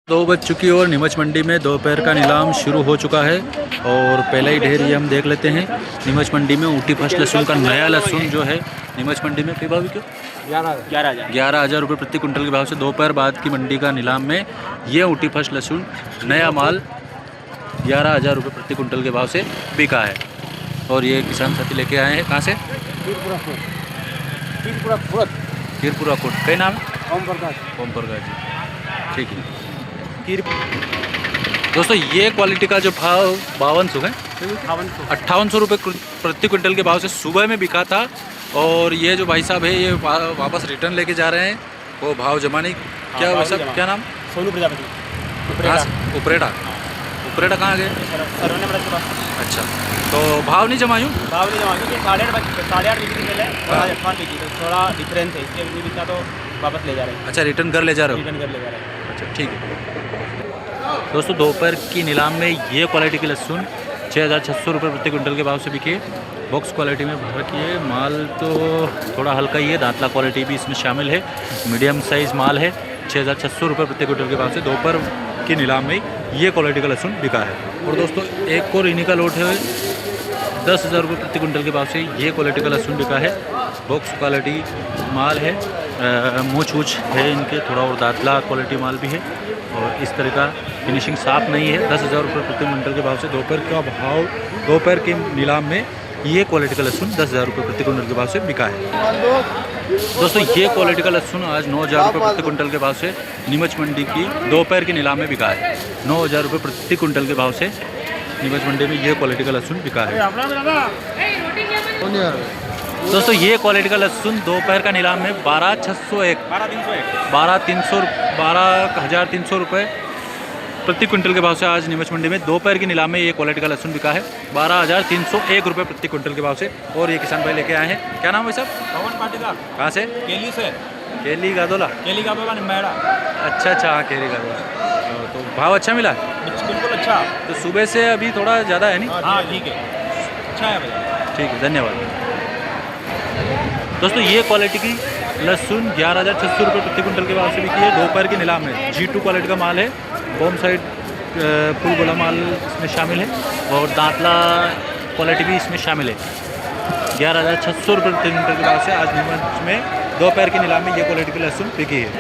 2 बज चुकी है और नीमच मंडी में दोपहर का नीलाम शुरू हो चुका है। और पहला ही ढेर ये हम देख लेते हैं। नीमच मंडी में ऊटी फर्स्ट लहसुन का नया लहसुन जो है नीमच मंडी में भाव क्यों 11,000 रुपये प्रति कुंटल के भाव से दोपहर बाद की मंडी का नीलाम में ये ऊटी फर्स्ट लहसुन नया माल 11,000 रुपये प्रति कुंटल के भाव से बिका है। और ये किसान साथी लेके आए हैं कहाँ से? खीरपुरा कोट। कई नाम है? ओम प्रकाश जी, ठीक है। दोस्तों ये क्वालिटी का जो भाव 5200 है, 5800 रुपये प्रति क्विंटल के भाव से सुबह में बिका था। और ये जो भाई साहब है ये वापस रिटर्न लेके जा रहे हैं वो भाव जमा नहीं। क्या भाई साहब क्या नाम? सोनू प्रजापति। उपरेटा कहाँ गए? अच्छा, तो भाव नहीं जमायूँ? भाव नहीं जमा क्योंकि 8:30 बिक्री मिले और 8 बिकी तो थोड़ा डिफरेंस है, इसके नहीं बिका तो वापस ले जा रहे हैं। अच्छा, रिटर्न कर ले जा रहे हो? रिटर्न कर ले जा रहे हैं। अच्छा, ठीक है। दोस्तों दोपहर की नीलाम में ये क्वालिटी की लहसुन 6,600 रुपये प्रति क्विंटल के भाव से बिके। बॉक्स क्वालिटी में भर रखी है। माल तो थोड़ा हल्का ही है, दांतला क्वालिटी भी इसमें शामिल है। मीडियम साइज़ माल है। 6,600 रुपये प्रति क्विंटल के भाव से दोपहर की नीलाम में ये क्वालिटी का लहसुन बिका है। और दोस्तों एक और इन्हीं का लोट है 10,000 रुपये प्रति क्विंटल के भाव से ये क्वालिटी का लहसुन बिका है। बॉक्स क्वालिटी माल है, मूछ वूछ है इनके, थोड़ा और दांतला क्वालिटी माल भी है। और इस तरह का फिनिशिंग साफ नहीं है। 10,000 रुपये प्रति क्विंटल के भाव से दोपहर का भाव दोपहर के नीलाम में ये क्वालिटी का लहसुन 10,000 रुपये प्रति क्विंटल के भाव से बिका है। दोस्तों ये क्वालिटी का लहसुन आज 9,000 रुपये प्रति क्विंटल के भाव से नीमच मंडी की दोपहर के नीलाम में बिका है। 9,000 रुपये प्रति क्विंटल के भाव से नीमच मंडी में ये क्वालिटी का लहसुन बिका है। दोस्तों ये क्वालिटी का लहसुन दोपहर का नीलाम में 12,300 रुपये प्रति क्विंटल के भाव से आज नीमच मंडी में दोपहर की नीलाम में ये क्वालिटी का लहसुन बिका है 12,301 रुपये प्रति क्विंटल के भाव से। और ये किसान भाई लेके आए हैं, क्या नाम है साहब? पवन पाटीदार। कहाँ से? केली से। केली गादोला निम्बाड़ा। अच्छा, हाँ केली गादोला। तो भाव अच्छा मिला? बिल्कुल अच्छा। तो सुबह से अभी थोड़ा ज़्यादा है नहीं? हाँ ठीक है, अच्छा है भाई। ठीक है, धन्यवाद। दोस्तों ये क्वालिटी की लहसुन 11,600 रुपये प्रति क्विंटल के भाव से बिकी है दोपहर की नीलाम में। G2 क्वालिटी का माल है। बॉम साइड फुल गोला माल इसमें शामिल है और दांतला क्वालिटी भी इसमें शामिल है। 11,600 रुपये प्रति क्विंटल के भाव से आज नीमच में दोपहर की नीलाम में ये क्वालिटी की लहसुन बिकी है।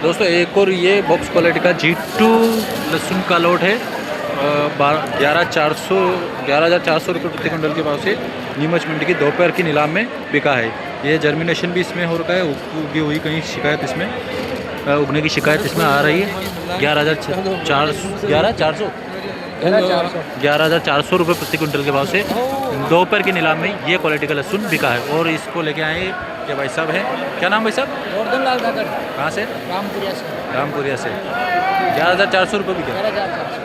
दोस्तों एक और ये बॉक्स क्वालिटी का G2 लहसुन का लोट है 11,400 रुपये प्रति क्विंटल के भाव से नीमच मंडी की दोपहर की नीलाम में बिका है। ये जर्मिनेशन भी इसमें हो रखा है, उगी हुई कहीं शिकायत इसमें उगने की शिकायत इसमें आ रही है। 11,400 रुपये प्रति क्विंटल के भाव से दोपहर की नीलाम में ये क्वालिटी का लहसुन बिका है। और इसको लेके आए ये भाई साहब हैं, क्या नाम भाई साहब? गोवर्धन लाल धाकड़। कहाँ से? रामपुरिया से। 11,400 रुपये बिका।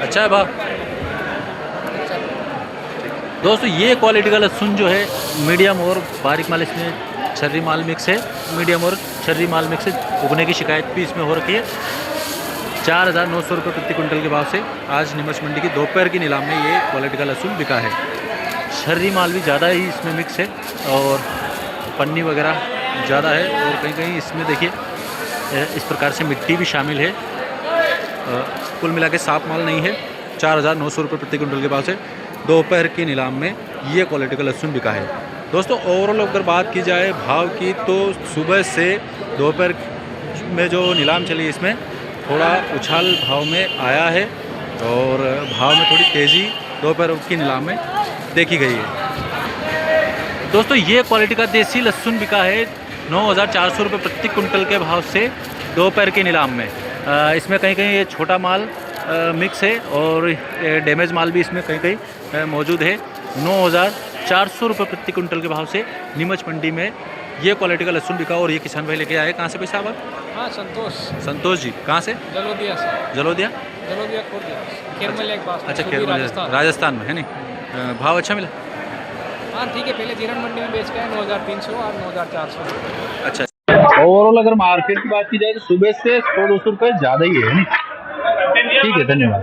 अच्छा है भाव। दोस्तों ये क्वालिटी का लहसुन जो है मीडियम और बारीक माल, इसमें छर्री माल मिक्स है। मीडियम और छर्री माल मिक्स है, उगने की शिकायत भी इसमें हो रखी है। 4,900 रुपये प्रति क्विंटल के भाव से आज नीमच मंडी की दोपहर की नीलाम में ये क्वालिटी का लहसुन बिका है। छर्री माल भी ज़्यादा ही इसमें मिक्स है और पन्नी वगैरह ज़्यादा है। और कहीं कहीं इसमें देखिए इस प्रकार से मिट्टी भी शामिल है। कुल मिला के साफ माल नहीं है। 4,900 रुपये प्रति क्विंटल के भाव से दोपहर की नीलाम में ये क्वालिटी का लहसुन बिका है। दोस्तों ओवरऑल अगर बात की जाए भाव की तो सुबह से दोपहर में जो नीलाम चली इसमें थोड़ा उछाल भाव में आया है और भाव में थोड़ी तेज़ी दोपहर की नीलाम में देखी गई है। दोस्तों ये क्वालिटी का देसी लहसुन बिका है 9,400 रुपये प्रति क्विंटल के भाव से दोपहर की नीलाम में। इसमें कहीं कहीं ये छोटा माल मिक्स है और डैमेज माल भी इसमें कहीं कहीं मौजूद है। 9,400 रुपये प्रति क्विंटल के भाव से नीमच मंडी में ये क्वालिटी का लहसुन बिका। और ये किसान भाई लेके आए कहाँ से पैसा? हाँ संतोष जी कहाँ से? जलोदिया से। जलोदिया खेरमल एक बात। अच्छा, खेरमल राजस्थान में है नहीं। भाव अच्छा मिला? हाँ ठीक है, पहले जीरन मंडी में बेच गए 9,300 और 9,400। अच्छा, ओवरऑल अगर मार्केट की बात की जाए तो सुबह से 100-200 रुपये ज़्यादा ही है नहीं? ठीक है, धन्यवाद।